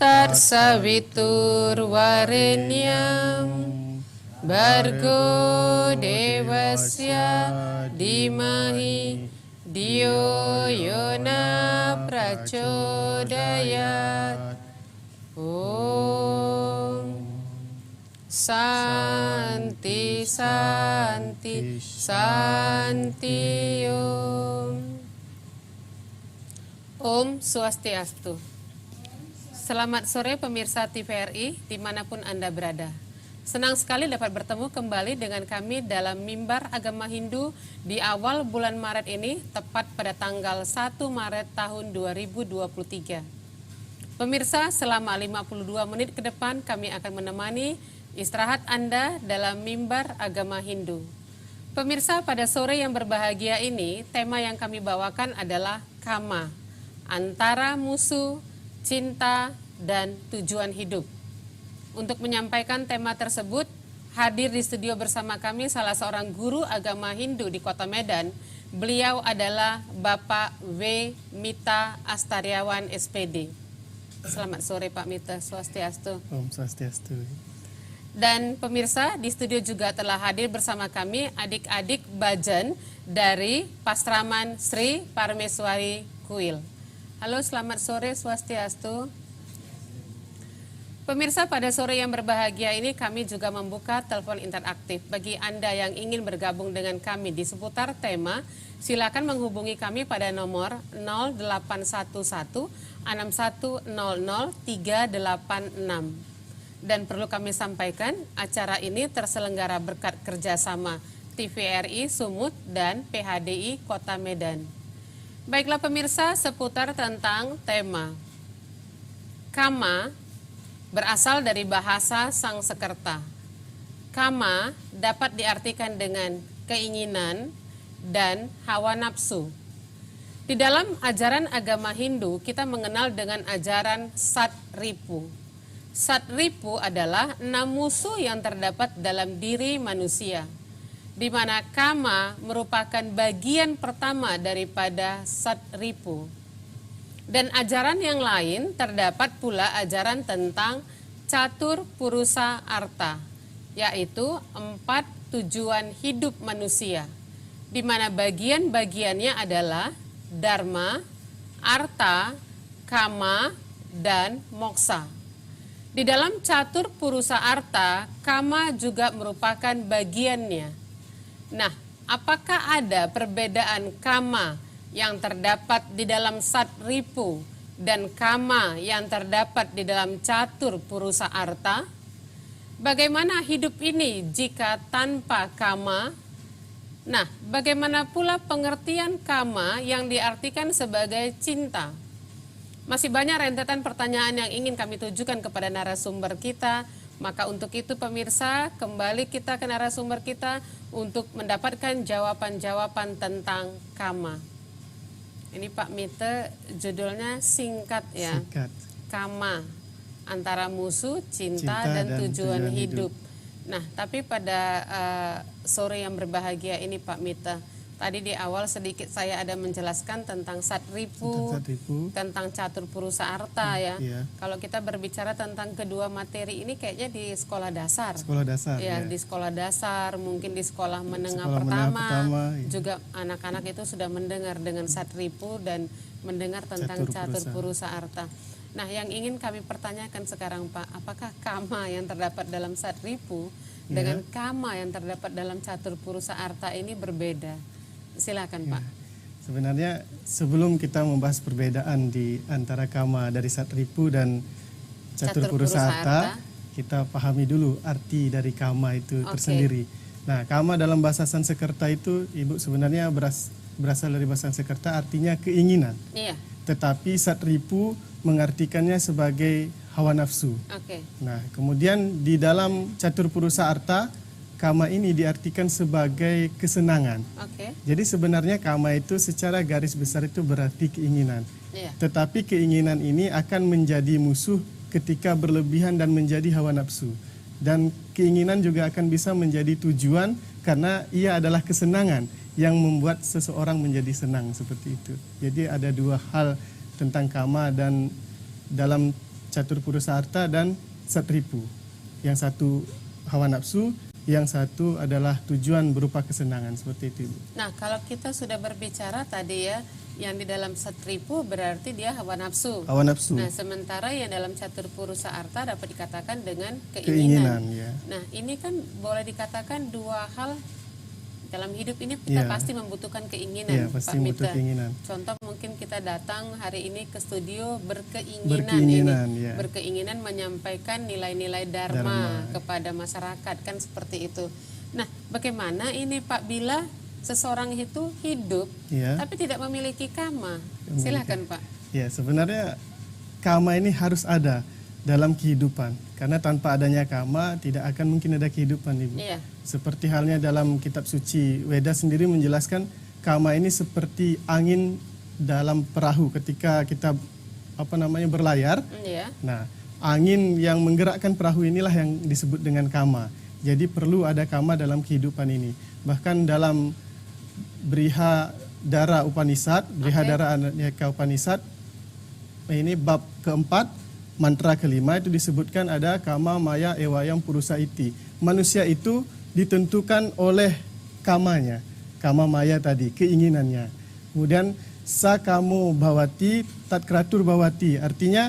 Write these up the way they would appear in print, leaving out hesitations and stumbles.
Tat savitur varenyam Bargo devasya dimahi Dio yona prachodayat. Om Santi Santi Santi Om Swastiastu. Selamat sore pemirsa TVRI dimanapun Anda berada. Senang sekali dapat bertemu kembali dengan kami dalam Mimbar Agama Hindu di awal bulan Maret ini, tepat pada tanggal 1 Maret tahun 2023. Pemirsa, selama 52 menit ke depan kami akan menemani istirahat Anda dalam Mimbar Agama Hindu. Pemirsa, pada sore yang berbahagia ini, tema yang kami bawakan adalah kama, antara musuh, cinta, dan tujuan hidup. Untuk menyampaikan tema tersebut, hadir di studio bersama kami salah seorang guru agama Hindu di Kota Medan. Beliau adalah Bapak W. Mita Astariawan SPD. Selamat sore Pak Mita, Swastiastu. Om Swastiastu. Dan pemirsa, di studio juga telah hadir bersama kami adik-adik Bajan dari Pastraman Sri Parameswari Kuil. Halo, selamat sore Swastiastu. Pemirsa, pada sore yang berbahagia ini kami juga membuka telepon interaktif. Bagi Anda yang ingin bergabung dengan kami di seputar tema, silakan menghubungi kami pada nomor 0811 6100 386. Dan perlu kami sampaikan, acara ini terselenggara berkat kerjasama TVRI Sumut dan PHDI Kota Medan. Baiklah pemirsa, seputar tentang tema kama berasal dari bahasa Sangsekerta. Kama dapat diartikan dengan keinginan dan hawa nafsu. Di dalam ajaran agama Hindu, kita mengenal dengan ajaran Satripu. Satripu adalah 6 musuh yang terdapat dalam diri manusia, di mana kama merupakan bagian pertama daripada Satripu. Dan ajaran yang lain terdapat pula ajaran tentang catur purusa arta, yaitu 4 tujuan hidup manusia, di mana bagian-bagiannya adalah dharma, arta, kama, dan moksa. Di dalam catur purusa arta, kama juga merupakan bagiannya. Nah, apakah ada perbedaan kama yang terdapat di dalam Satripu dan kama yang terdapat di dalam catur purusa arta? Bagaimana hidup ini jika tanpa kama? Nah, bagaimana pula pengertian kama yang diartikan sebagai cinta? Masih banyak rentetan pertanyaan yang ingin kami tujukan kepada narasumber kita. Maka untuk itu pemirsa, kembali kita ke narasumber kita untuk mendapatkan jawaban-jawaban tentang kama. Ini Pak Mita, judulnya singkat ya. Singkat. Kama, antara musuh, cinta dan tujuan hidup. Nah, tapi pada sore yang berbahagia ini Pak Mita, tadi di awal sedikit saya ada menjelaskan tentang Satripu, tentang catur purusa arta ya. Iya. Kalau kita berbicara tentang kedua materi ini kayaknya di sekolah dasar. Sekolah dasar. Ya, ya. di sekolah dasar, mungkin di sekolah menengah Sekolah pertama, iya. juga anak-anak itu sudah mendengar dengan Satripu dan mendengar tentang catur purusa arta. Nah, yang ingin kami pertanyakan sekarang Pak, apakah kama yang terdapat dalam Satripu dengan kama yang terdapat dalam catur purusa arta ini berbeda? Silakan Pak. Sebenarnya sebelum kita membahas perbedaan di antara kama dari Satripu dan catur purusa arta, kita pahami dulu arti dari kama itu tersendiri. Nah, kama dalam bahasa Sanskerta itu Ibu sebenarnya berasal dari bahasa Sanskerta, artinya keinginan. Iya. Tetapi Satripu mengartikannya sebagai hawa nafsu. Nah, kemudian di dalam catur purusa arta, kama ini diartikan sebagai kesenangan. Jadi sebenarnya kama itu secara garis besar itu berarti keinginan. Tetapi keinginan ini akan menjadi musuh ketika berlebihan dan menjadi hawa nafsu. Dan keinginan juga akan bisa menjadi tujuan karena ia adalah kesenangan yang membuat seseorang menjadi senang seperti itu. Jadi ada dua hal tentang kama dan dalam catur purusa arta dan satripu. Yang satu hawa nafsu, yang satu adalah tujuan berupa kesenangan, seperti itu, Ibu. Nah, kalau kita sudah berbicara tadi ya, yang di dalam satripu berarti dia hawa nafsu. Hawa nafsu. Nah, sementara yang dalam catur purusa arta dapat dikatakan dengan Keinginan, keinginan. ya. Nah, ini kan boleh dikatakan dua hal dalam hidup ini kita pasti membutuhkan keinginan, pasti Pak Mita. keinginan. Contoh mungkin kita datang hari ini ke studio berkeinginan berkeinginan menyampaikan nilai-nilai dharma kepada masyarakat, kan seperti itu. Nah, bagaimana ini Pak bila seseorang itu hidup tapi tidak memiliki kama? Silakan Pak. Ya, sebenarnya kama ini harus ada dalam kehidupan, karena tanpa adanya kama tidak akan mungkin ada kehidupan, Ibu. Iya. Seperti halnya dalam kitab suci Weda sendiri menjelaskan kama ini seperti angin dalam perahu ketika kita berlayar. Iya. Nah, angin yang menggerakkan perahu inilah yang disebut dengan kama. Jadi perlu ada kama dalam kehidupan ini. Bahkan dalam Brihadara Upanishad, Brihadara Aneka Upanishad, ini bab keempat, mantra kelima itu disebutkan ada kama maya ewayam purusa iti. Manusia itu ditentukan oleh kamanya, kama maya tadi, keinginannya. Kemudian sakamo bhavati tatkratur bhavati, artinya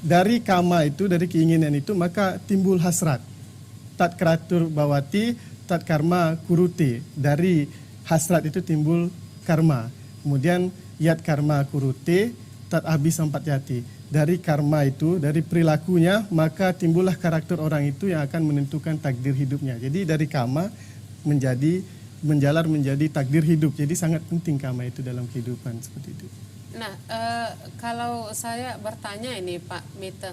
dari kama itu, dari keinginan itu maka timbul hasrat. Tatkratur bhavati tatkarma kurute, dari hasrat itu timbul karma. Kemudian yat karma kurute tat abhi sampatyati. Dari karma itu, dari perilakunya, maka timbullah karakter orang itu yang akan menentukan takdir hidupnya. Jadi dari kama menjalar menjadi takdir hidup. Jadi sangat penting kama itu dalam kehidupan, seperti itu. Nah, kalau saya bertanya ini Pak Mita,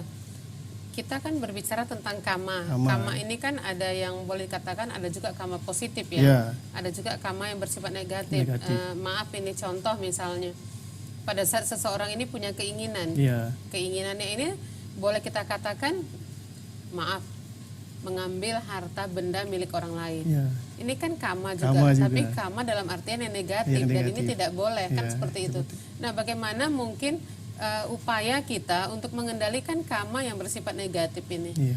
kita kan berbicara tentang kama. Kama ini kan ada yang boleh dikatakan ada juga kama positif ya. Ada juga kama yang bersifat negatif. Maaf ini contoh misalnya. Pada saat seseorang ini punya keinginan, keinginannya ini boleh kita katakan, maaf, mengambil harta benda milik orang lain. Ini kan kama juga, tapi kama dalam artian yang negatif, dan ini tidak boleh, kan seperti itu. Nah, bagaimana mungkin upaya kita untuk mengendalikan kama yang bersifat negatif ini?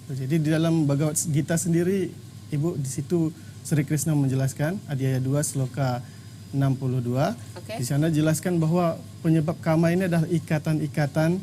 Jadi di dalam Bhagavad Gita sendiri, Ibu, di situ Sri Krishna menjelaskan, Adhyaya 2 Sloka 62. Di sana jelaskan bahwa penyebab kama ini adalah ikatan-ikatan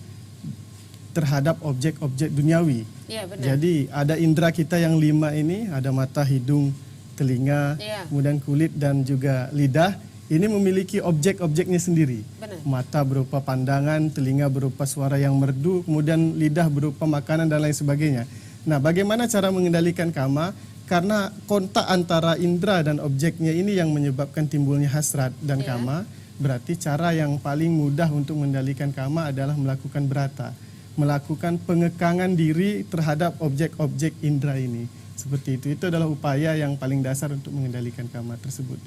terhadap objek-objek duniawi. Jadi ada indera kita yang 5 ini, ada mata, hidung, telinga, kemudian kulit dan juga lidah. Ini memiliki objek-objeknya sendiri. Mata berupa pandangan, telinga berupa suara yang merdu, kemudian lidah berupa makanan dan lain sebagainya. Nah, bagaimana cara mengendalikan kama? Karena kontak antara indera dan objeknya ini yang menyebabkan timbulnya hasrat dan kama. Berarti cara yang paling mudah untuk mengendalikan kama adalah melakukan brata, melakukan pengekangan diri terhadap objek-objek indera ini. Seperti itu. Itu adalah upaya yang paling dasar untuk mengendalikan kama tersebut.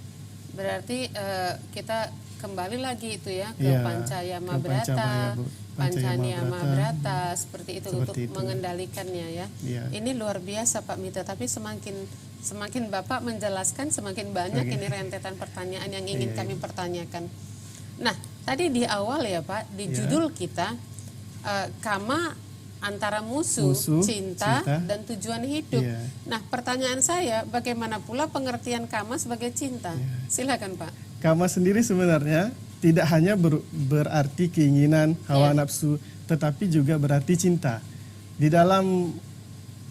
Berarti kita kembali lagi itu ya ke Pancayama Brata, Pancayama Brata, seperti itu untuk mengendalikannya ya. Ini luar biasa Pak Mita, tapi semakin Bapak menjelaskan semakin banyak ini rentetan pertanyaan yang ingin kami pertanyakan. Nah, tadi di awal ya Pak, di judul kita kama antara musuh, cinta, dan tujuan hidup. Nah, pertanyaan saya, bagaimana pula pengertian kama sebagai cinta? Silakan Pak. Kama sendiri sebenarnya tidak hanya berarti keinginan, hawa nafsu, tetapi juga berarti cinta. Di dalam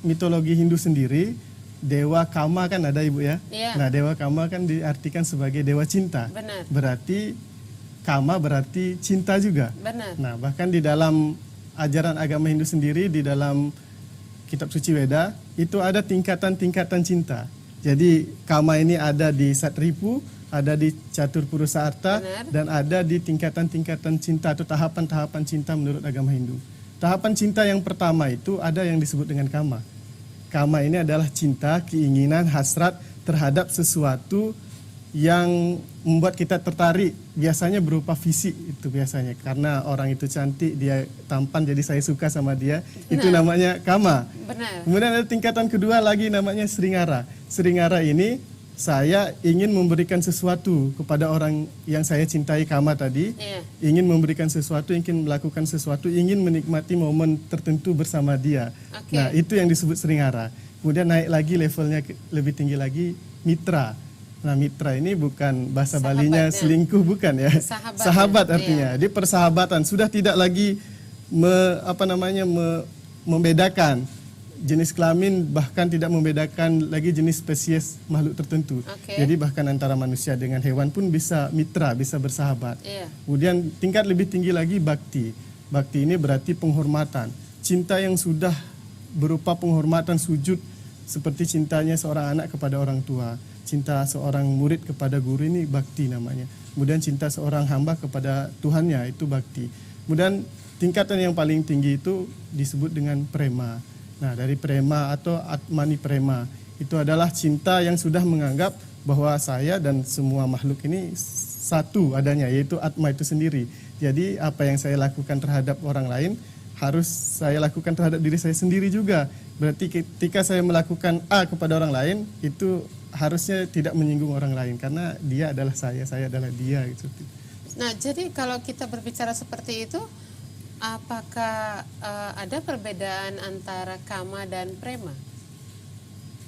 mitologi Hindu sendiri, dewa kama kan ada, Ibu ya. Nah, dewa kama kan diartikan sebagai dewa cinta. Berarti kama berarti cinta juga. Nah, bahkan di dalam ajaran agama Hindu sendiri, di dalam kitab suci Weda, itu ada tingkatan-tingkatan cinta. Jadi kama ini ada di satripu, ada di catur purusa arta, dan ada di tingkatan-tingkatan cinta atau tahapan-tahapan cinta menurut agama Hindu. Tahapan cinta yang pertama itu ada yang disebut dengan kama. Kama ini adalah cinta, keinginan, hasrat terhadap sesuatu yang membuat kita tertarik, biasanya berupa fisik itu biasanya. Karena orang itu cantik, dia tampan, jadi saya suka sama dia. Itu namanya kama. Kemudian ada tingkatan kedua lagi namanya sringara. Sringara ini saya ingin memberikan sesuatu kepada orang yang saya cintai, Kama tadi, ingin memberikan sesuatu, ingin melakukan sesuatu, ingin menikmati momen tertentu bersama dia. Nah, itu yang disebut Sringhara. Kemudian naik lagi levelnya lebih tinggi lagi, mitra. Nah, mitra ini bukan bahasa Balinya selingkuh, bukan ya. Sahabat artinya. Dia persahabatan, sudah tidak lagi membedakan jenis kelamin, bahkan tidak membedakan lagi jenis spesies makhluk tertentu. Jadi bahkan antara manusia dengan hewan pun bisa mitra, bisa bersahabat. Kemudian tingkat lebih tinggi lagi bakti. Bakti ini berarti penghormatan. Cinta yang sudah berupa penghormatan sujud seperti cintanya seorang anak kepada orang tua. Cinta seorang murid kepada guru ini bakti namanya. Kemudian cinta seorang hamba kepada Tuhannya itu bakti. Kemudian tingkatan yang paling tinggi itu disebut dengan prema. Nah, dari prema atau atmani prema itu adalah cinta yang sudah menganggap bahwa saya dan semua makhluk ini satu adanya, yaitu atma itu sendiri. Jadi apa yang saya lakukan terhadap orang lain harus saya lakukan terhadap diri saya sendiri juga. Berarti ketika saya melakukan A kepada orang lain, itu harusnya tidak menyinggung orang lain karena dia adalah saya adalah dia gitu. Nah, jadi kalau kita berbicara seperti itu, apakah ada perbedaan antara kama dan prema?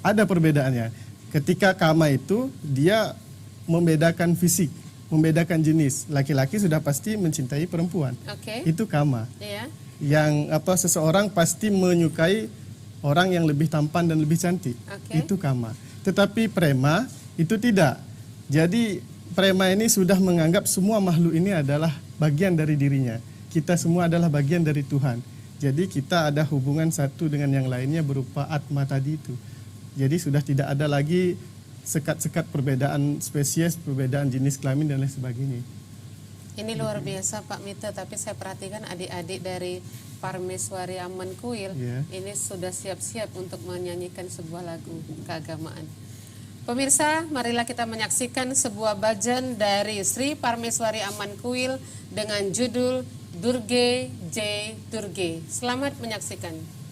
Ada perbedaannya. Ketika kama itu dia membedakan fisik, membedakan jenis. Laki-laki sudah pasti mencintai perempuan. Itu kama. Yang seseorang pasti menyukai orang yang lebih tampan dan lebih cantik. Itu kama. Tetapi prema itu tidak. Jadi prema ini sudah menganggap semua makhluk ini adalah bagian dari dirinya. Kita semua adalah bagian dari Tuhan. Jadi kita ada hubungan satu dengan yang lainnya berupa atma tadi itu. Jadi sudah tidak ada lagi sekat-sekat perbedaan spesies, perbedaan jenis kelamin dan lain sebagainya. Ini luar biasa Pak Mita, tapi saya perhatikan adik-adik dari Parmeswari Amankuil ini sudah siap-siap untuk menyanyikan sebuah lagu keagamaan. Pemirsa, marilah kita menyaksikan sebuah bhajan dari Sri Parmeswari Amankuil dengan judul Durge Jai Durge. Selamat menyaksikan.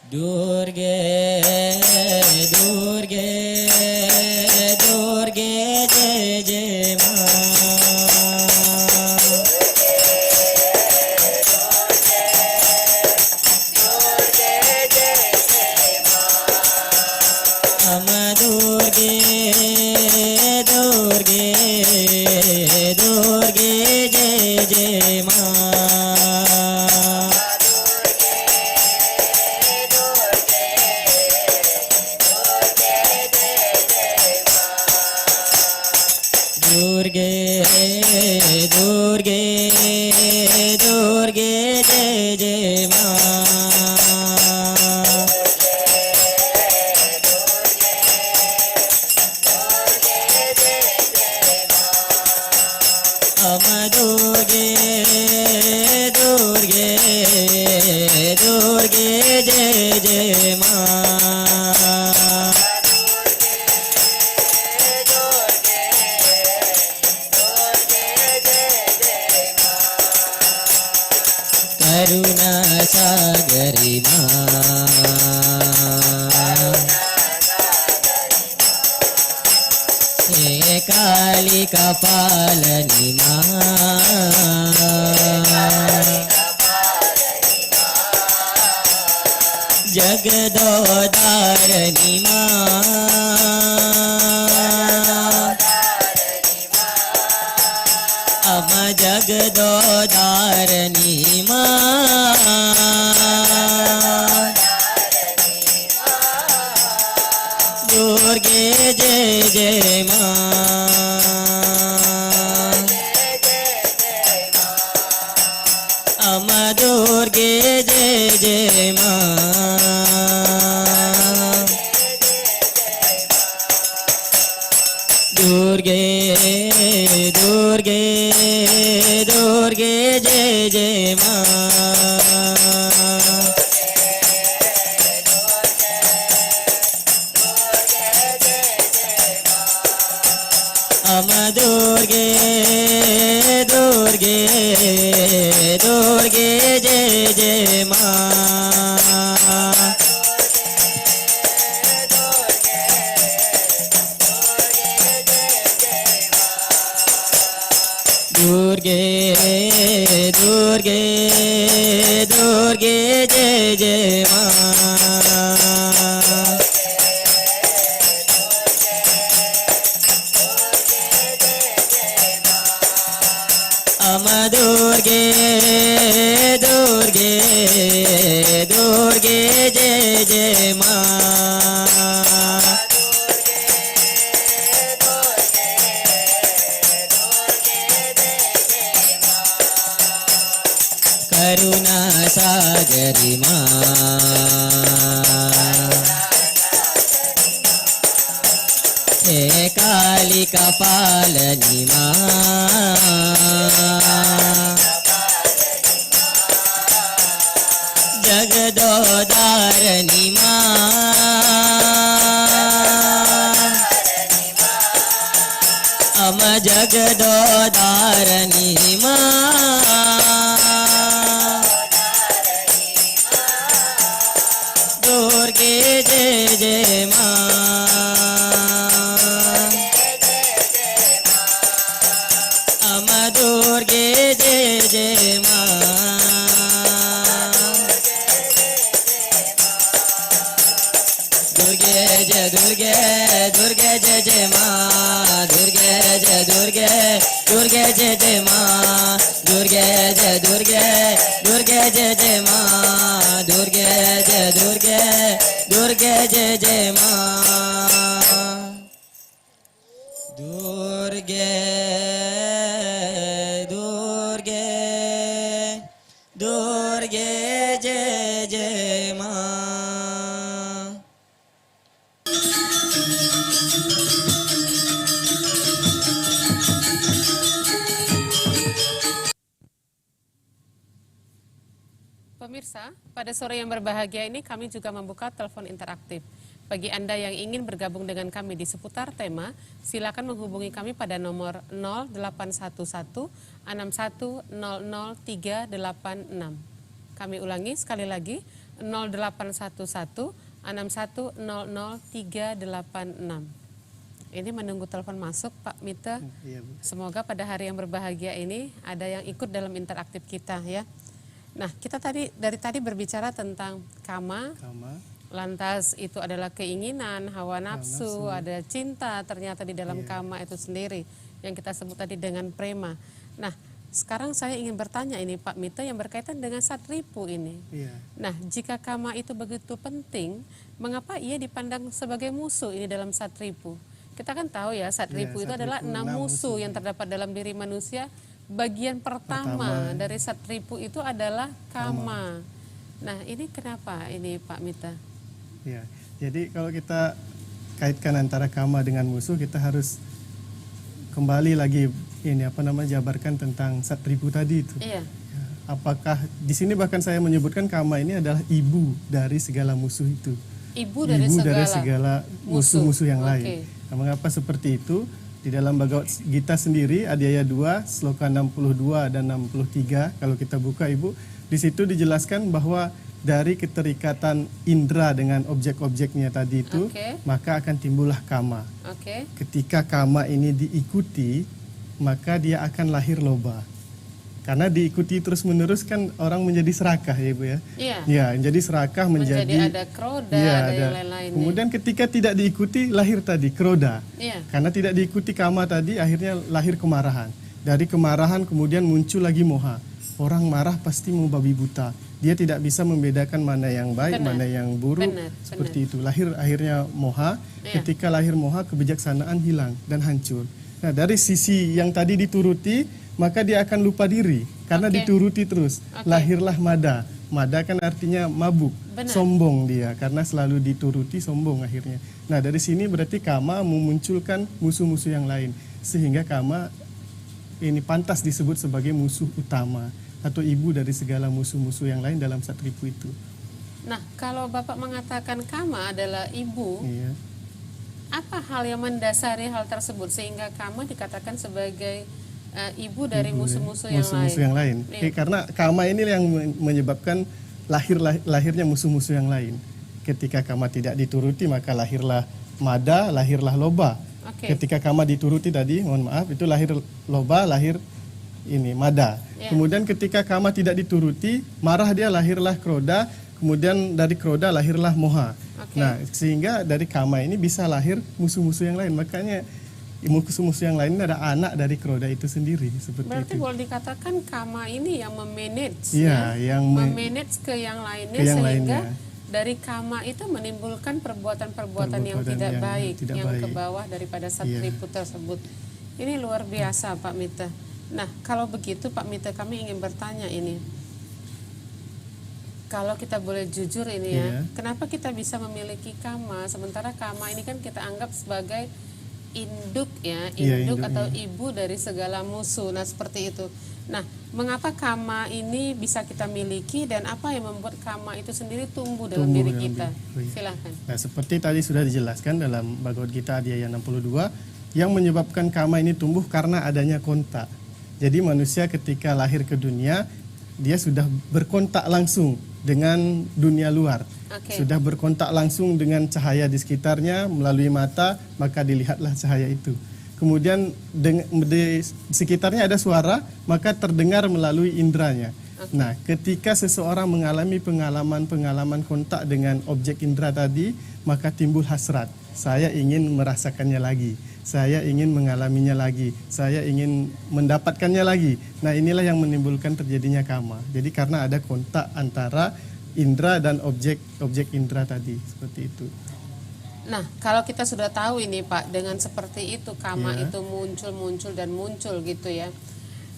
Durge, Durge, Durge, Jai Jai Ma. Ama Durge, Durge, करुणा सागरी हे कालिका पालनी जगदोदारणी अम जगदोदारणी दुर्गे जय जय अम दुर्गे जय जय दुर्गे दुर्गे दुर्गे जय जय अम दुर्गे दुर्गे दुर्गे जय जय दुर्गे दुर्गे दुर्गे जय जय अम दुर्गे दुर्गे दुर्गे जय जय करुणा सागरी हे कालिका पालनी जगदोदारणी अम जगदोदारणी दुर्गे जय जय अम दुर्गे जय जय दुर्गे जय दुर्गे दुर्गे जय जय दुर्गे जय दुर्गे दुर्गे जय जय दुर्गे जय दुर्गे दुर्गे जय जय दुर्गे जय दुर्गे दुर्गे जय जय दुर्गे दुर्गे दुर्गे जय जय Pemirsa, pada sore yang berbahagia ini kami juga membuka telepon interaktif. Bagi Anda yang ingin bergabung dengan kami di seputar tema, silakan menghubungi kami pada nomor 0811 6100 386. Kami ulangi sekali lagi, 0811 6100 386. Ini menunggu telepon masuk, Pak Mita. Iya, Bu. Semoga pada hari yang berbahagia ini ada yang ikut dalam interaktif kita ya. Nah, kita dari tadi berbicara tentang kama, lantas itu adalah keinginan, hawa nafsu, ada cinta ternyata di dalam kama itu sendiri yang kita sebut tadi dengan prema. Nah, sekarang saya ingin bertanya ini Pak Mita yang berkaitan dengan satripu ini. Nah, jika kama itu begitu penting, mengapa ia dipandang sebagai musuh ini dalam satripu? Kita kan tahu ya, satripu itu adalah 6 musuh yang terdapat dalam diri manusia. Bagian pertama dari satripu itu adalah kama. Nah, ini kenapa ini Pak Mita? Ya, jadi kalau kita kaitkan antara kama dengan musuh, kita harus kembali lagi jabarkan tentang satripu tadi itu. Iya. Ya, apakah di sini bahkan saya menyebutkan kama ini adalah ibu dari segala musuh itu. ibu dari segala musuh-musuh yang lain. Nah, mengapa seperti itu? Di dalam Bhagavad Gita sendiri, Adhyaya 2, sloka 62 dan 63, kalau kita buka Ibu, di situ dijelaskan bahwa dari keterikatan indera dengan objek-objeknya tadi itu, maka akan timbullah kama. Ketika kama ini diikuti, maka dia akan lahir loba. Karena diikuti terus-menerus kan orang menjadi serakah ya Ibu ya. Ya, jadi serakah menjadi ada kroda dan yang lain-lain. Kemudian ketika tidak diikuti lahir tadi kroda. Karena tidak diikuti kama tadi akhirnya lahir kemarahan. Dari kemarahan kemudian muncul lagi moha. Orang marah pasti mau babi buta. Dia tidak bisa membedakan mana yang baik, mana yang buruk. Seperti itu. Lahir akhirnya moha. Ketika lahir moha, kebijaksanaan hilang dan hancur. Nah, dari sisi yang tadi dituruti, maka dia akan lupa diri karena dituruti terus. Lahirlah mada. Mada kan artinya mabuk, sombong dia karena selalu dituruti, sombong akhirnya. Nah, dari sini berarti kama memunculkan musuh-musuh yang lain sehingga kama ini pantas disebut sebagai musuh utama atau ibu dari segala musuh-musuh yang lain dalam satripu itu. Nah, kalau Bapak mengatakan kama adalah ibu, apa hal yang mendasari hal tersebut sehingga kama dikatakan sebagai ibu dari musuh-musuh yang lain? Karena kama ini yang menyebabkan lahirnya musuh-musuh yang lain. Ketika kama tidak dituruti maka lahirlah mada, lahirlah loba. Ketika kama dituruti tadi, mohon maaf, itu lahir loba, lahir ini mada. Kemudian ketika kama tidak dituruti, marah dia, lahirlah kroda. Kemudian dari kroda lahirlah moha. Nah, sehingga dari kama ini bisa lahir musuh-musuh yang lain. Makanya musuh-musuh yang lain ada anak dari kroda itu sendiri, seperti berarti itu. boleh dikatakan kama ini yang memanage, yang memanage ke yang lainnya sehingga dari kama itu menimbulkan perbuatan-perbuatan yang tidak baik, yang ke bawah daripada satripu tersebut. Ini luar biasa Pak Mita. Nah, kalau begitu Pak Mita, kami ingin bertanya ini. Kalau kita boleh jujur ini ya, kenapa kita bisa memiliki kama sementara kama ini kan kita anggap sebagai induk ya, induk atau ibu dari segala musuh. Nah, seperti itu. Nah, mengapa kama ini bisa kita miliki dan apa yang membuat kama itu sendiri tumbuh dalam diri kita? Silahkan. Nah, seperti tadi sudah dijelaskan dalam Bhagavad Gita Adhyaya 62, yang menyebabkan kama ini tumbuh karena adanya kontak. Jadi manusia ketika lahir ke dunia, dia sudah berkontak langsung dengan dunia luar. Sudah berkontak langsung dengan cahaya di sekitarnya melalui mata, maka dilihatlah cahaya itu. Kemudian di sekitarnya ada suara, maka terdengar melalui indranya. Nah, ketika seseorang mengalami pengalaman kontak dengan objek indera tadi, maka timbul hasrat. Saya ingin merasakannya lagi. Saya ingin mengalaminya lagi. Saya ingin mendapatkannya lagi. Nah, inilah yang menimbulkan terjadinya kama. Jadi karena ada kontak antara indera dan objek indera tadi, seperti itu. Nah, kalau kita sudah tahu ini Pak, dengan seperti itu kama itu muncul gitu ya.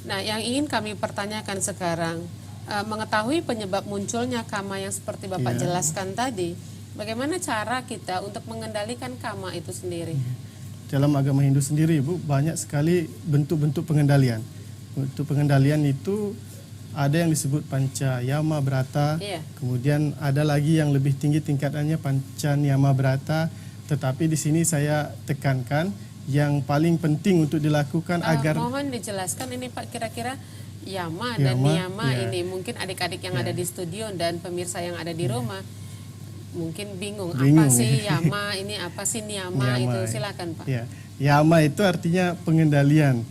Nah, yang ingin kami pertanyakan sekarang, mengetahui penyebab munculnya kama yang seperti Bapak jelaskan tadi, bagaimana cara kita untuk mengendalikan kama itu sendiri? Dalam agama Hindu sendiri, Ibu, banyak sekali bentuk-bentuk pengendalian. Untuk pengendalian itu ada yang disebut panca yama brata, kemudian ada lagi yang lebih tinggi tingkatannya panca niyama brata. Tetapi di sini saya tekankan yang paling penting untuk dilakukan agar mohon dijelaskan ini Pak, kira-kira yama dan niyama ini mungkin adik-adik yang ada di studio dan pemirsa yang ada di rumah mungkin bingung apa sih yama ini, apa sih niyama itu, silakan Pak. Yama itu artinya pengendalian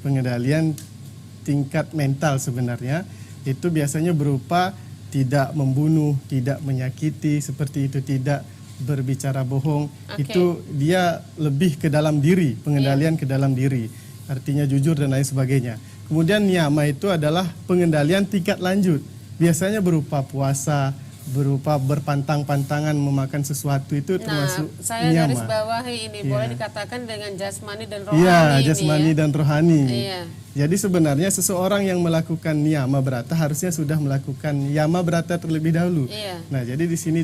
tingkat mental sebenarnya. Itu biasanya berupa tidak membunuh, tidak menyakiti, seperti itu, tidak berbicara bohong. Itu dia lebih ke dalam diri, pengendalian ke dalam diri. Artinya jujur dan lain sebagainya. Kemudian niyama itu adalah pengendalian tingkat lanjut. Biasanya berupa puasa, berupa berpantang-pantangan memakan sesuatu, itu termasuk saya niyama. Garis bawahi ini boleh dikatakan dengan jasmani dan rohani. Iya, jasmani dan rohani. Iya. Jadi sebenarnya seseorang yang melakukan niyama brata harusnya sudah melakukan yama brata terlebih dahulu. Nah, jadi di sini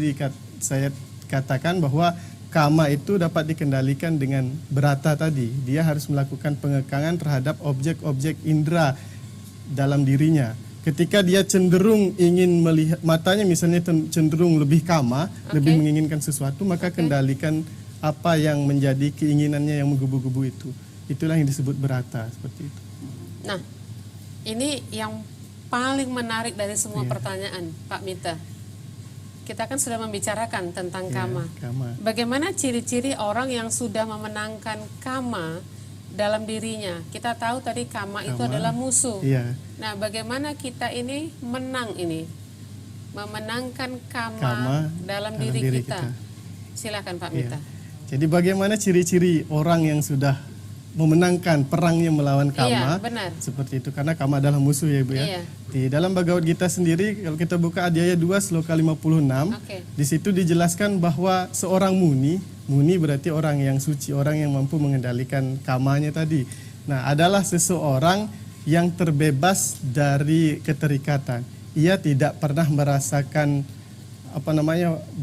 saya katakan bahwa kama itu dapat dikendalikan dengan brata tadi. Dia harus melakukan pengekangan terhadap objek-objek indera dalam dirinya. Ketika dia cenderung ingin melihat, matanya misalnya cenderung lebih kama, lebih menginginkan sesuatu, maka kendalikan apa yang menjadi keinginannya yang menggebu-gebu itu. Itulah yang disebut berata, seperti itu. Nah, ini yang paling menarik dari semua pertanyaan, Pak Mita. Kita kan sudah membicarakan tentang kama. Bagaimana ciri-ciri orang yang sudah memenangkan kama dalam dirinya? Kita tahu tadi kama itu adalah musuh. Nah, bagaimana kita ini menang ini? Memenangkan kama dalam diri kita. Silakan Pak Mita. Jadi bagaimana ciri-ciri orang yang sudah memenangkan perangnya melawan kama? Benar. Seperti itu, karena kama adalah musuh ya Ibu ya. Di dalam Bhagavad Gita sendiri, kalau kita buka Adhyaya 2 sloka 56, di situ dijelaskan bahwa seorang muni berarti orang yang suci, orang yang mampu mengendalikan kamanya tadi. Nah, adalah seseorang yang terbebas dari keterikatan. Ia tidak pernah merasakan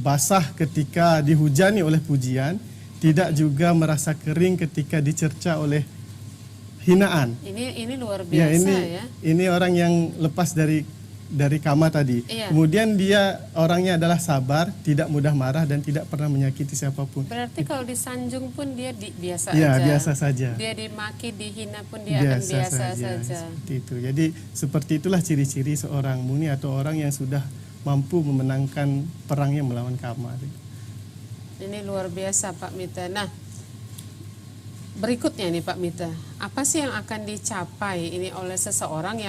basah ketika dihujani oleh pujian, tidak juga merasa kering ketika dicerca oleh hinaan. Ini luar biasa ya. Ini orang yang lepas dari kama tadi. Kemudian dia orangnya adalah sabar, tidak mudah marah dan tidak pernah menyakiti siapapun. Berarti kalau disanjung pun dia biasa aja. Biasa saja. Dia dimaki, dihina pun dia akan biasa saja. Seperti itu. Jadi seperti itulah ciri-ciri seorang muni atau orang yang sudah mampu memenangkan perangnya melawan kama. Ini luar biasa Pak Mita. Nah, berikutnya nih Pak Mita, apa sih yang akan dicapai ini oleh seseorang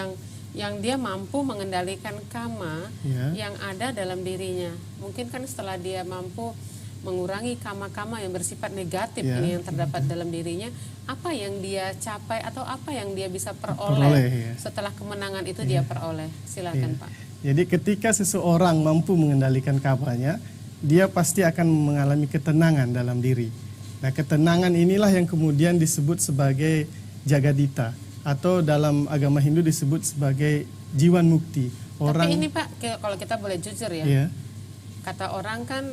yang dia mampu mengendalikan kama yang ada dalam dirinya? Mungkin kan setelah dia mampu mengurangi kama-kama yang bersifat negatif ini yang terdapat dalam dirinya, apa yang dia capai atau apa yang dia bisa peroleh setelah kemenangan itu dia peroleh? Silakan Pak. Jadi ketika seseorang mampu mengendalikan kamanya, dia pasti akan mengalami ketenangan dalam diri. Nah, ketenangan inilah yang kemudian disebut sebagai jagadita, atau dalam agama Hindu disebut sebagai jiwan mukti. Tapi ini Pak, kalau kita boleh jujur ya, kata orang kan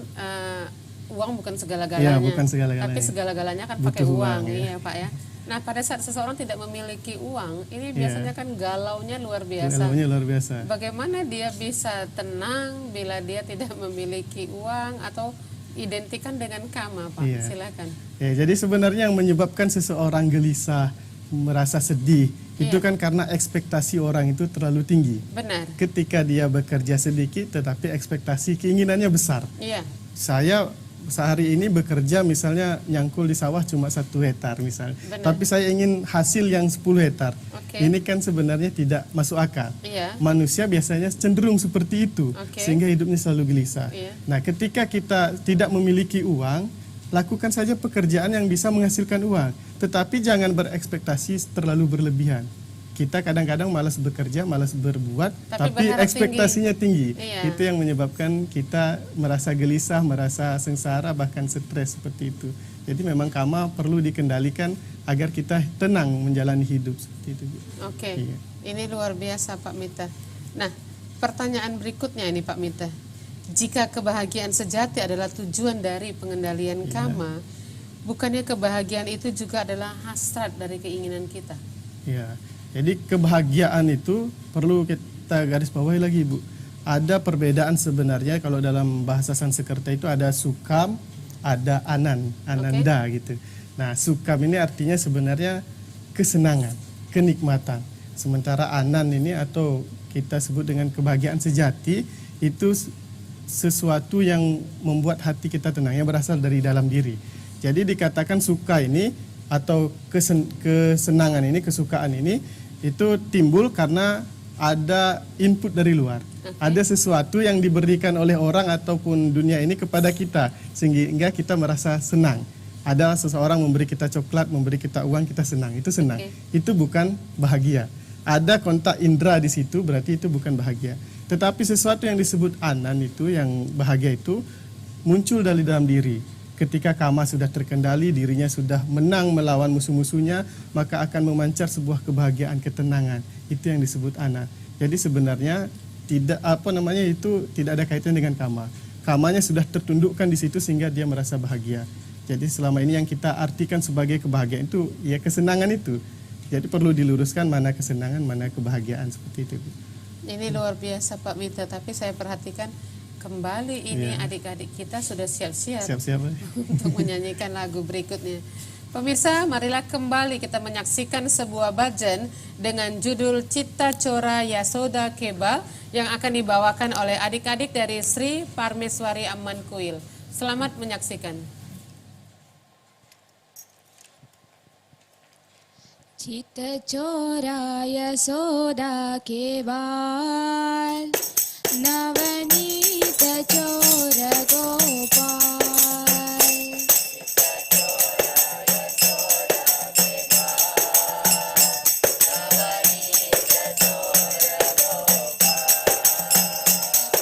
uang bukan segala-galanya, tapi segala-galanya kan pakai uang, ya Pak ya. Nah, pada saat seseorang tidak memiliki uang, ini biasanya kan galaunya luar biasa. Bagaimana dia bisa tenang bila dia tidak memiliki uang atau identikan dengan kama, Pak? Silakan. Jadi sebenarnya yang menyebabkan seseorang gelisah, merasa sedih, itu kan karena ekspektasi orang itu terlalu tinggi. Benar. Ketika dia bekerja sedikit, tetapi ekspektasi keinginannya besar. Saya sehari ini bekerja misalnya nyangkul di sawah cuma 1 hektar misalnya. Tapi saya ingin hasil yang 10 hektar. Ini kan sebenarnya tidak masuk akal. Manusia biasanya cenderung seperti itu, sehingga hidupnya selalu gelisah. Nah, ketika kita tidak memiliki uang, lakukan saja pekerjaan yang bisa menghasilkan uang. Tetapi jangan berekspektasi terlalu berlebihan. Kita kadang-kadang malas bekerja, malas berbuat, tapi ekspektasinya tinggi. Itu yang menyebabkan kita merasa gelisah, merasa sengsara, bahkan stres seperti itu. Jadi memang kama perlu dikendalikan agar kita tenang menjalani hidup seperti itu. Ini luar biasa Pak Mita. Nah, pertanyaan berikutnya ini Pak Mita. Jika kebahagiaan sejati adalah tujuan dari pengendalian kama, bukannya kebahagiaan itu juga adalah hasrat dari keinginan kita? Jadi kebahagiaan itu perlu kita garis bawahi lagi Bu. Ada perbedaan sebenarnya, kalau dalam bahasa Sanskerta itu ada sukam, ada ananda gitu. Nah, sukam ini artinya sebenarnya kesenangan, kenikmatan. Sementara anan ini atau kita sebut dengan kebahagiaan sejati itu sesuatu yang membuat hati kita tenang, yang berasal dari dalam diri. Jadi dikatakan suka ini atau kesenangan ini, kesukaan ini itu timbul karena ada input dari luar. Ada sesuatu yang diberikan oleh orang ataupun dunia ini kepada kita sehingga kita merasa senang. Ada seseorang memberi kita coklat, memberi kita uang, kita senang. Itu senang. Itu bukan bahagia. Ada kontak indera di situ, berarti itu bukan bahagia. Tetapi sesuatu yang disebut anan itu, yang bahagia itu muncul dari dalam diri. Ketika kama sudah terkendali, dirinya sudah menang melawan musuh-musuhnya, maka akan memancar sebuah kebahagiaan, ketenangan. Itu yang disebut ana. Jadi sebenarnya tidak itu tidak ada kaitan dengan kama. Kamanya sudah tertundukkan di situ sehingga dia merasa bahagia. Jadi selama ini yang kita artikan sebagai kebahagiaan itu ya kesenangan itu. Jadi perlu diluruskan mana kesenangan, mana kebahagiaan seperti itu. Ini luar biasa Pak Mita, tapi saya perhatikan kembali ini Iya. adik-adik kita sudah siap-siap Siap-siap. untuk menyanyikan lagu berikutnya. Pemirsa, marilah kembali kita menyaksikan sebuah bhajan dengan judul Cita Cora Yasoda Keba yang akan dibawakan oleh adik-adik dari Sri Parmeswari Amman Kuil. Selamat menyaksikan. Cita Cora Yasoda Kebal Navanita Cora Gopal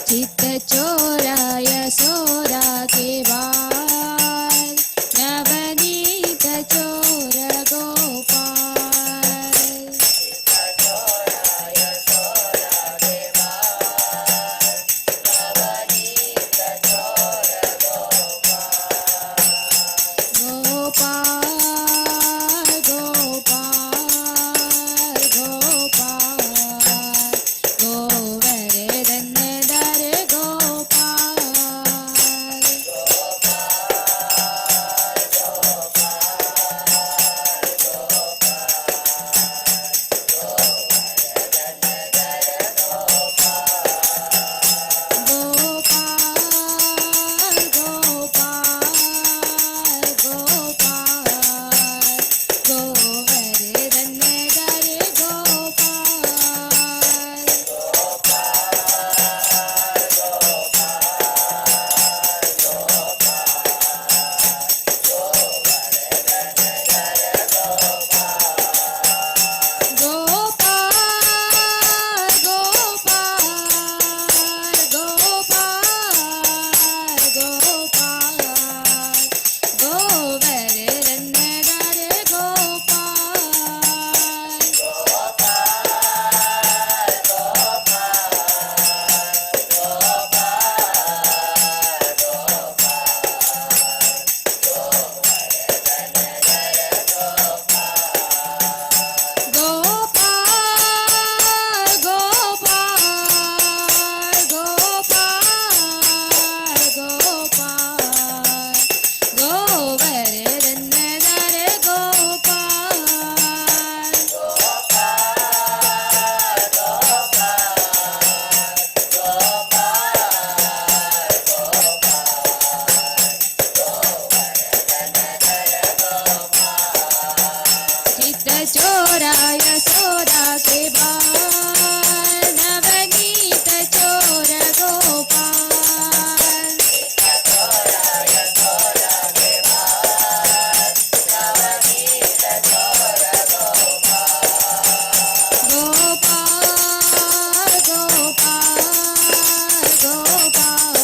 Cita Cora Yasoda Kebal Navanita Cora Gopal Gopal, Gopal, Gopal, Govardhanadhara Gopal. Gopal, Gopal, Gopal, Govardhanadhara Gopal. Gopal, Gopal, Gopal, Gopal, Govardhanadhara Gopal. Gopal, Gopal, Gopal, Gopal, Govardhanadhara Gopal. Cita Cora Yasoda Kebal Navanita Cora Gopal Gopal, Gopal, Gopal,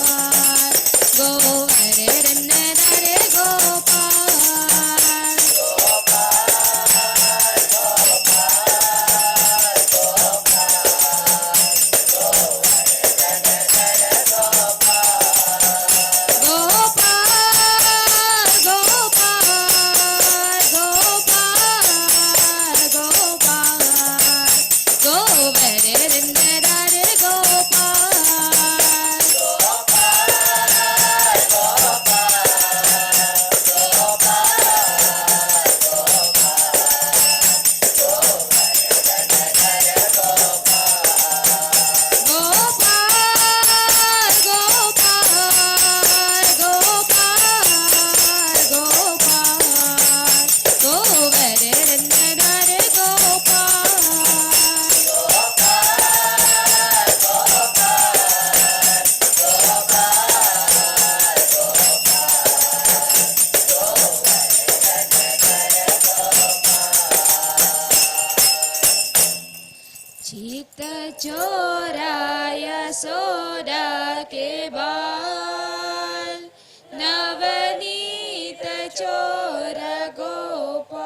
Govardhanadhara Gopal. Gopal, Gopal, Gopal, Gopal, Govardhanadhara Gopal. Gopal, Gopal, Gopal, Gopal, Govardhanadhara Gopal. Cita Cora Yasoda Kebal Navanita Cora Gopal.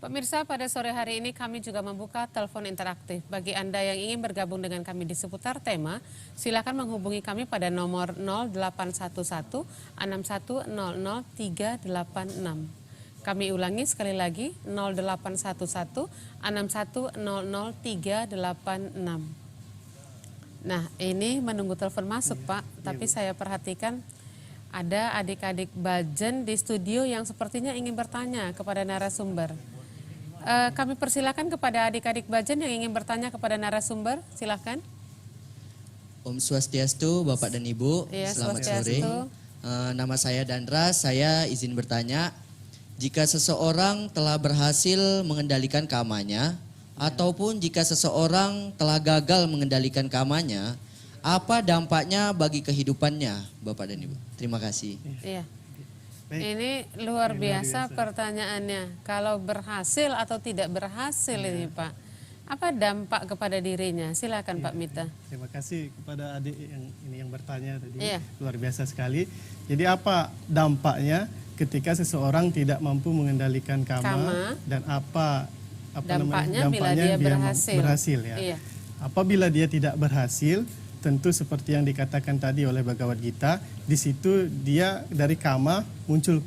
Pemirsa, pada sore hari ini kami juga membuka telepon interaktif. Bagi Anda yang ingin bergabung dengan kami di seputar tema, silakan menghubungi kami pada nomor 0811 6100 386. Kami ulangi sekali lagi, 0811 6100 386. Nah, ini menunggu telepon masuk, Pak. Tapi saya perhatikan ada adik-adik Bajen di studio yang sepertinya ingin bertanya kepada narasumber. Kami persilakan kepada adik-adik Bajen yang ingin bertanya kepada narasumber, silakan. Om Swastiastu, Bapak dan Ibu, Ya, selamat Swastiastu. sore. Nama saya Dandra, saya izin bertanya, jika seseorang telah berhasil mengendalikan kamanya, ataupun jika seseorang telah gagal mengendalikan kamanya, apa dampaknya bagi kehidupannya, Bapak dan Ibu? Terima kasih. Iya. Baik. Ini luar biasa pertanyaannya. Kalau berhasil atau tidak berhasil ini Pak, apa dampak kepada dirinya? Silakan Pak Mita. Terima kasih kepada adik yang bertanya tadi. Iya. Luar biasa sekali. Jadi apa dampaknya ketika seseorang tidak mampu mengendalikan kama, dan apa Dampaknya bila dia berhasil. ya. Iya. Apabila dia tidak berhasil, tentu seperti yang dikatakan tadi oleh Bhagavad Gita, di situ dia dari kama muncul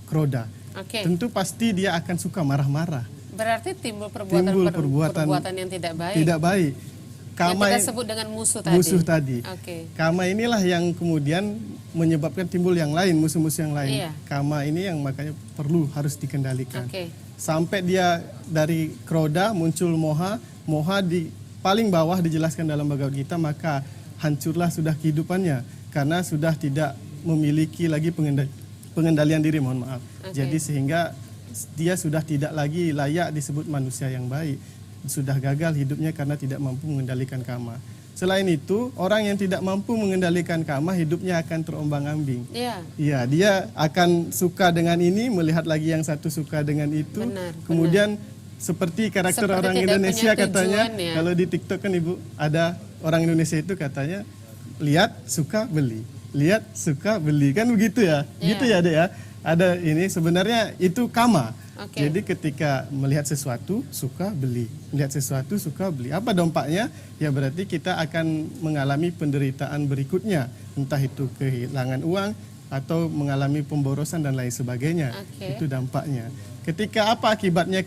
kroda. Oke. Tentu pasti dia akan suka marah-marah. Berarti timbul Timbul perbuatan yang tidak baik. Tidak baik. Kama yang kita sebut dengan musuh tadi. Oke. Kama inilah yang kemudian menyebabkan timbul yang lain, musuh-musuh yang lain. Iya. Kama ini yang makanya harus dikendalikan. Oke. Sampai dia dari kroda muncul moha, moha di paling bawah dijelaskan dalam Bhagavad Gita, maka hancurlah sudah kehidupannya karena sudah tidak memiliki lagi pengendalian diri, mohon maaf. Oke. Jadi sehingga dia sudah tidak lagi layak disebut manusia yang baik. Sudah gagal hidupnya karena tidak mampu mengendalikan kama. Selain itu, orang yang tidak mampu mengendalikan kama, hidupnya akan terombang-ambing. Iya. Iya, dia akan suka dengan ini, melihat lagi yang satu suka dengan itu. Benar, Kemudian seperti karakter Seperti orang tidak Indonesia punya katanya, tujuan, ya. kalau di TikTok kan Ibu, ada orang Indonesia itu katanya, lihat, suka, beli. Lihat, suka, beli. Kan begitu ya? Iya. Gitu ya, Dek ya? Ada ini, sebenarnya itu kama. Oke. Jadi ketika melihat sesuatu, suka beli. Melihat sesuatu, suka beli. Apa dampaknya? Ya berarti kita akan mengalami penderitaan berikutnya. Entah itu kehilangan uang, atau mengalami pemborosan dan lain sebagainya. Oke. Itu dampaknya. Ketika apa akibatnya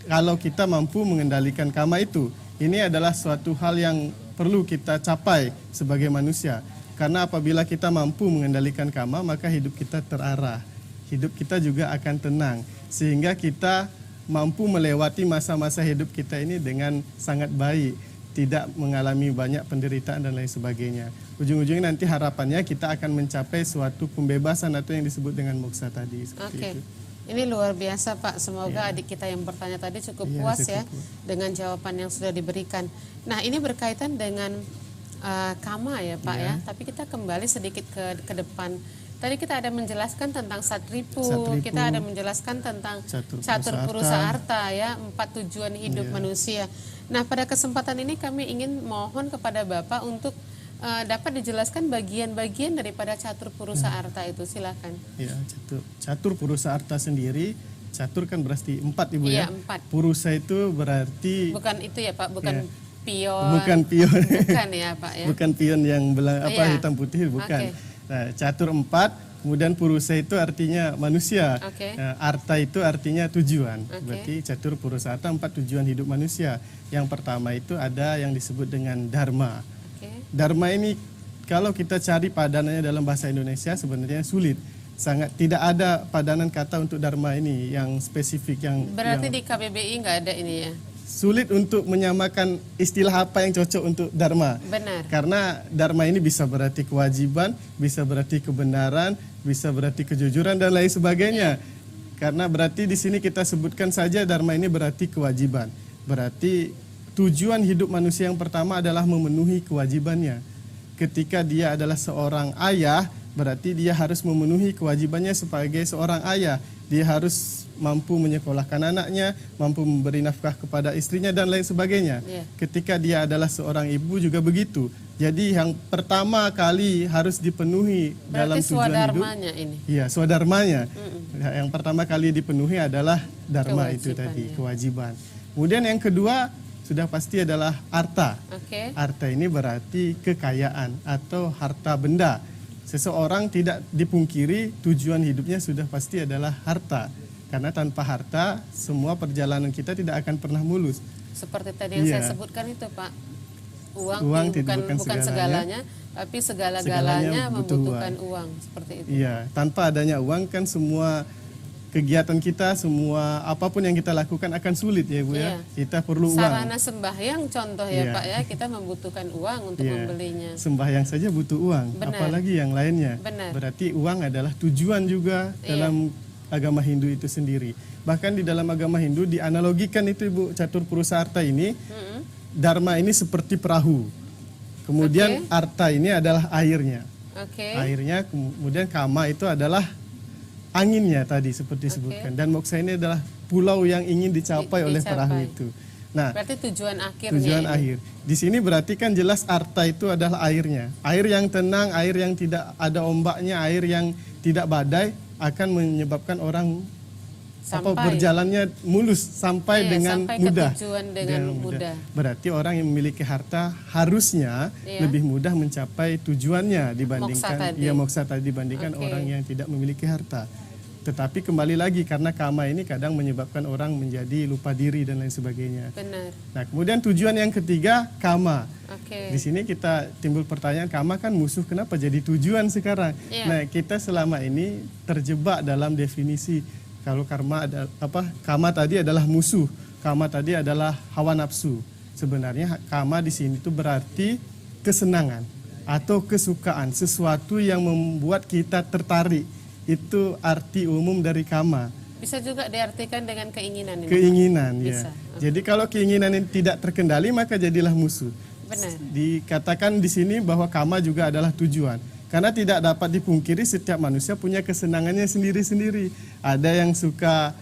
kalau kita mampu mengendalikan kama itu? Ini adalah suatu hal yang perlu kita capai sebagai manusia. Karena apabila kita mampu mengendalikan kama, maka hidup kita terarah. Hidup kita juga akan tenang. Sehingga kita mampu melewati masa-masa hidup kita ini dengan sangat baik. Tidak mengalami banyak penderitaan dan lain sebagainya. Ujung-ujungnya nanti harapannya kita akan mencapai suatu pembebasan atau yang disebut dengan moksa tadi. Seperti Oke. itu. Ini luar biasa Pak. Semoga adik kita yang bertanya tadi cukup Iya, puas cukup ya puas. dengan jawaban yang sudah diberikan. Nah, ini berkaitan dengan kama ya Pak Iya. ya. Tapi kita kembali sedikit ke depan. Tadi kita ada menjelaskan tentang satripu, Satripu. kita ada menjelaskan tentang Catur catur Purusa purusa arta ya, 4 tujuan hidup Iya. manusia. Nah, pada kesempatan ini kami ingin mohon kepada Bapak untuk dapat dijelaskan bagian-bagian daripada catur purusa arta itu, silakan. Ya, catur purusa arta sendiri, catur kan berarti 4 Ibu Iya, ya. 4. Purusa itu berarti Bukan itu ya Pak, bukan Ya. pion. bukan pion. Bukan ya Pak ya. Bukan pion yang Iya. hitam putih, bukan. Oke. Nah, catur 4, kemudian purusa itu artinya manusia. Oke. Nah, arta itu artinya tujuan. Oke. Berarti catur purusa arta 4 tujuan hidup manusia. Yang pertama itu ada yang disebut dengan dharma. Oke. Dharma ini kalau kita cari padanannya dalam bahasa Indonesia sebenarnya sulit. Sangat tidak ada padanan kata untuk dharma ini yang spesifik yang Berarti yang di KBBI nggak ada ini ya. sulit untuk menyamakan istilah apa yang cocok untuk dharma. Benar. Karena dharma ini bisa berarti kewajiban, bisa berarti kebenaran, bisa berarti kejujuran dan lain sebagainya. Karena berarti di sini kita sebutkan saja dharma ini berarti kewajiban. Berarti tujuan hidup manusia yang pertama adalah memenuhi kewajibannya. Ketika dia adalah seorang ayah, berarti dia harus memenuhi kewajibannya sebagai seorang ayah. Dia harus mampu menyekolahkan anaknya, mampu memberi nafkah kepada istrinya dan lain sebagainya. Iya. Ketika dia adalah seorang ibu juga begitu, Jadi yang pertama kali harus dipenuhi dalam Berarti tujuan hidup. swadharmanya ini. Iya, swadharmanya. Yang pertama kali dipenuhi adalah dharma itu Kewajiban, tadi, ya. kewajiban. Kemudian yang kedua sudah pasti adalah arta. Oke. Arta ini berarti kekayaan atau harta benda. Seseorang tidak dipungkiri tujuan hidupnya sudah pasti adalah harta. Karena tanpa harta semua perjalanan kita tidak akan pernah mulus. Seperti tadi yang Iya. saya sebutkan itu, Pak. Uang Uang bukan segalanya, tapi segala-galanya butuh membutuhkan uang. Seperti itu. Iya, tanpa adanya uang kan semua kegiatan kita, semua apapun yang kita lakukan akan sulit ya Bu ya. Iya. Kita perlu uang. Sarana sembahyang contoh ya Iya. Pak ya, kita membutuhkan uang untuk Iya. membelinya. Sembahyang saja butuh uang, Benar. apalagi yang lainnya. Benar. Berarti uang adalah tujuan juga Iya. dalam agama Hindu itu sendiri. Bahkan di dalam agama Hindu dianalogikan itu Ibu catur purusa arta ini, dharma ini seperti perahu. Kemudian Oke. arta ini adalah airnya. Oke. Airnya, kemudian kama itu adalah anginnya tadi seperti Oke. disebutkan. Dan moksa ini adalah pulau yang ingin dicapai oleh perahu Dicapai. itu. Nah, Berarti tujuan akhirnya. tujuan ini. akhir. Di sini berarti kan jelas arta itu adalah airnya. Air yang tenang, air yang tidak ada ombaknya, air yang tidak badai akan menyebabkan orang berjalannya mulus sampai Iya, dengan sampai ke mudah. tujuan dengan mudah. Berarti orang yang memiliki harta harusnya Iya. lebih mudah mencapai tujuannya Moksa dibandingkan tadi. moksa tadi dibandingkan Oke. orang yang tidak memiliki harta. Tetapi kembali lagi karena kama ini kadang menyebabkan orang menjadi lupa diri dan lain sebagainya. Benar. Nah, kemudian tujuan yang ketiga kama. Oke. Di sini kita timbul pertanyaan, kama kan musuh, kenapa jadi tujuan sekarang? Iya. Nah, kita selama ini terjebak dalam definisi kalau kama tadi adalah musuh, kama tadi adalah hawa nafsu. Sebenarnya kama di sini itu berarti kesenangan atau kesukaan, sesuatu yang membuat kita tertarik. Itu arti umum dari kama. Bisa juga diartikan dengan keinginan ini. Keinginan, Bisa. ya. Jadi kalau keinginan ini tidak terkendali maka jadilah musuh. Benar. Dikatakan di sini bahwa kama juga adalah tujuan. Karena tidak dapat dipungkiri setiap manusia punya kesenangannya sendiri-sendiri. Ada yang suka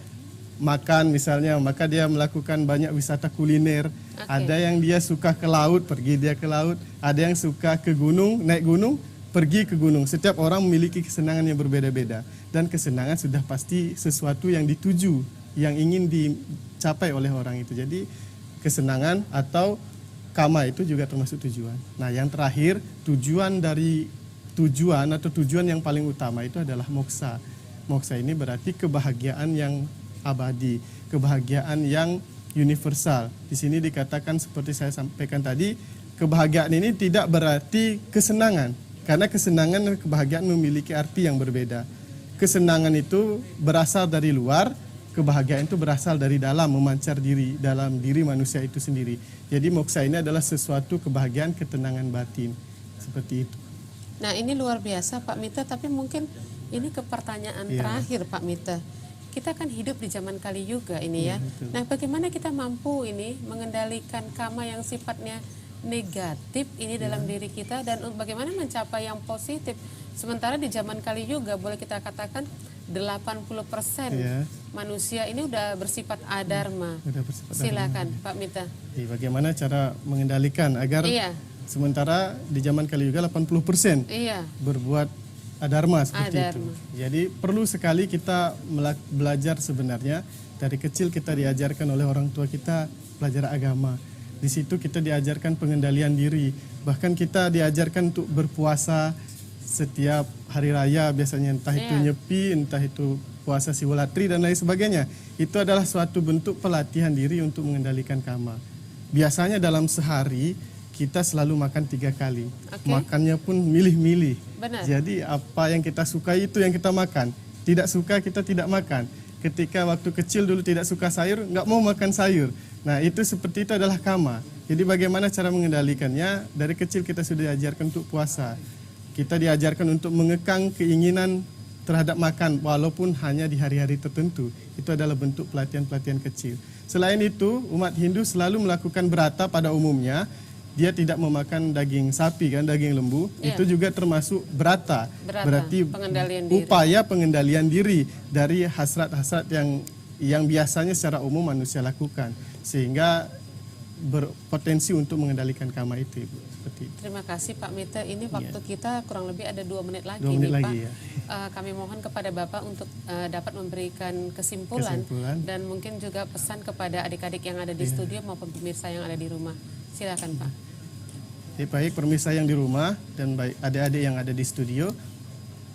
makan misalnya, maka dia melakukan banyak wisata kuliner. Oke. Ada yang dia suka ke laut, pergi dia ke laut. Ada yang suka ke gunung, naik gunung, pergi ke gunung. Setiap orang memiliki kesenangan yang berbeda-beda. Dan kesenangan sudah pasti sesuatu yang dituju, yang ingin dicapai oleh orang itu. Jadi kesenangan atau kama itu juga termasuk tujuan. Nah, yang terakhir, tujuan yang paling utama itu adalah moksa. Moksa ini berarti kebahagiaan yang abadi, kebahagiaan yang universal. Di sini dikatakan seperti saya sampaikan tadi, kebahagiaan ini tidak berarti kesenangan. Karena kesenangan dan kebahagiaan memiliki arti yang berbeda. Kesenangan itu berasal dari luar, kebahagiaan itu berasal dari dalam, memancar dalam diri manusia itu sendiri. Jadi moksa ini adalah sesuatu kebahagiaan, ketenangan batin. Seperti itu. Nah, ini luar biasa Pak Mita, tapi mungkin ini ke pertanyaan Iya. terakhir Pak Mita. Kita kan hidup di zaman Kali Yuga ini ya. betul. Nah, bagaimana kita mampu ini mengendalikan kama yang sifatnya negatif ini dalam diri kita dan bagaimana mencapai yang positif. Sementara di zaman Kali Yuga boleh kita katakan 80% Iya. manusia ini udah bersifat adharma. Udah bersifat Silakan Pak Mita. Jadi bagaimana cara mengendalikan agar Iya. sementara di zaman Kali Yuga 80% Iya. berbuat adharma seperti Adharma. itu. Jadi perlu sekali kita belajar sebenarnya dari kecil kita diajarkan oleh orang tua kita belajar agama. Di situ kita diajarkan pengendalian diri. Bahkan kita diajarkan untuk berpuasa setiap hari raya biasanya entah itu Iya. nyepi, entah itu puasa Siwalatri dan lain sebagainya. Itu adalah suatu bentuk pelatihan diri untuk mengendalikan kama. Biasanya dalam sehari kita selalu makan 3 kali. Oke. Makannya pun milih-milih. Benar. Jadi apa yang kita suka itu yang kita makan. Tidak suka kita tidak makan. Ketika waktu kecil dulu tidak suka sayur, nggak mau makan sayur. Nah itu seperti itu adalah kama. Jadi bagaimana cara mengendalikannya? Dari kecil kita sudah diajarkan untuk puasa. Kita diajarkan untuk mengekang keinginan terhadap makan walaupun hanya di hari-hari tertentu. Itu adalah bentuk pelatihan-pelatihan kecil. Selain itu, umat Hindu selalu melakukan brata pada umumnya. Dia tidak memakan daging sapi kan, daging lembu. Iya. Itu juga termasuk brata. Brata, Berarti pengendalian diri. upaya pengendalian diri dari hasrat-hasrat yang biasanya secara umum manusia lakukan. Sehingga berpotensi untuk mengendalikan kama itu, Ibu. Seperti itu. Terima kasih Pak Mite. Ini waktu kita kurang lebih ada 2 menit lagi 2 menit nih lagi, Pak. ya. Kami mohon kepada Bapak untuk dapat memberikan kesimpulan dan mungkin juga pesan kepada adik-adik yang ada di studio maupun pemirsa yang ada di rumah. Silakan Pak. Baik pemirsa yang di rumah dan baik adik-adik yang ada di studio,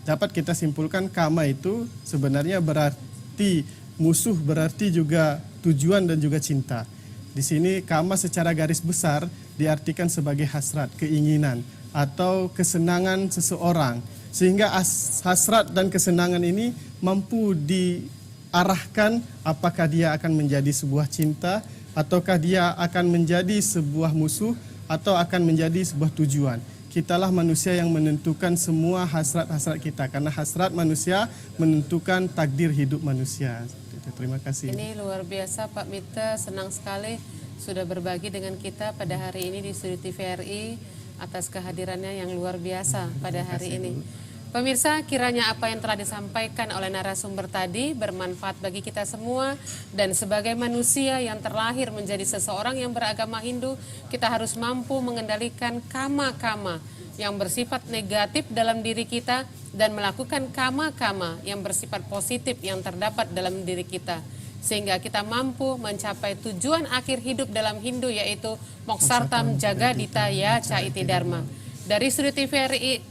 dapat kita simpulkan kama itu sebenarnya berarti musuh, berarti juga tujuan dan juga cinta. Di sini kama secara garis besar diartikan sebagai hasrat, keinginan atau kesenangan seseorang. Sehingga hasrat dan kesenangan ini mampu diarahkan apakah dia akan menjadi sebuah cinta ataukah dia akan menjadi sebuah musuh atau akan menjadi sebuah tujuan. Kitalah manusia yang menentukan semua hasrat-hasrat kita karena hasrat manusia menentukan takdir hidup manusia. Terima kasih. Ini luar biasa Pak Mite, senang sekali sudah berbagi dengan kita pada hari ini di Studio TVRI atas kehadirannya yang luar biasa pada hari ini. Pemirsa, kiranya apa yang telah disampaikan oleh narasumber tadi bermanfaat bagi kita semua dan sebagai manusia yang terlahir menjadi seseorang yang beragama Hindu, kita harus mampu mengendalikan kama-kama yang bersifat negatif dalam diri kita dan melakukan kama-kama yang bersifat positif yang terdapat dalam diri kita. Sehingga kita mampu mencapai tujuan akhir hidup dalam Hindu yaitu Moksartam Jagadita Yaca Iti Dharma. Dari Studio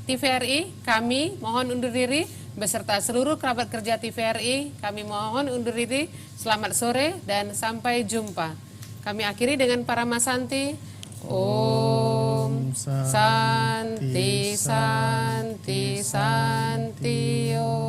TVRI, kami mohon undur diri beserta seluruh kerabat kerja TVRI. Kami mohon undur diri, selamat sore dan sampai jumpa. Kami akhiri dengan Paramasanti. Om Santi Santi Santi Om.